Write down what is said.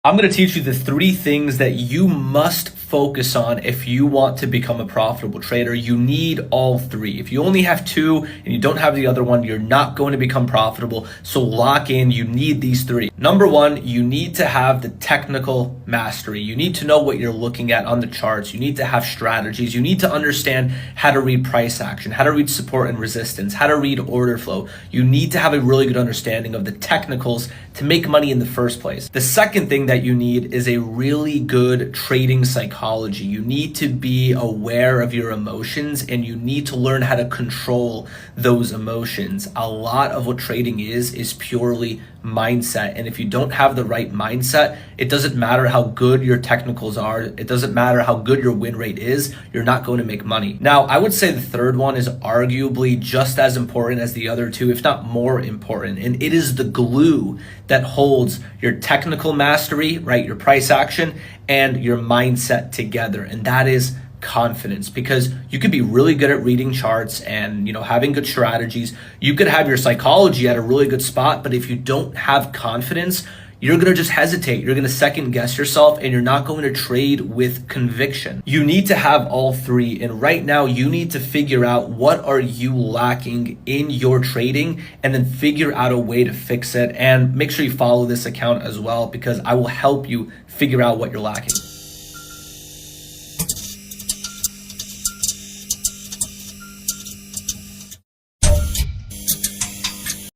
I'm going to teach you the 3 things that you must focus on if you want to become a profitable trader. You need all 3. If you only have 2 and you don't have the other one, you're not going to become profitable. So lock in, you need these 3. Number 1, you need to have the technical mastery. You need to know what you're looking at on the charts. You need to have strategies. You need to understand how to read price action, how to read support and resistance, how to read order flow. You need to have a really good understanding of the technicals to make money in the first place. The second thing that you need is a really good trading psychology. You need to be aware of your emotions and you need to learn how to control those emotions. A lot of what trading is purely mindset. And if you don't have the right mindset, it doesn't matter how good your technicals are. It doesn't matter how good your win rate is. You're not going to make money. Now, I would say the third one is arguably just as important as the other 2, if not more important. And it is the glue that holds your technical mastery, right? Your price action and your mindset together. And that is confidence, because you could be really good at reading charts and having good strategies. You could have your psychology at a really good spot, but if you don't have confidence, you're going to just hesitate. You're going to second guess yourself and you're not going to trade with conviction. You need to have all 3. And right now you need to figure out what are you lacking in your trading and then figure out a way to fix it. And make sure you follow this account as well, because I will help you figure out what you're lacking.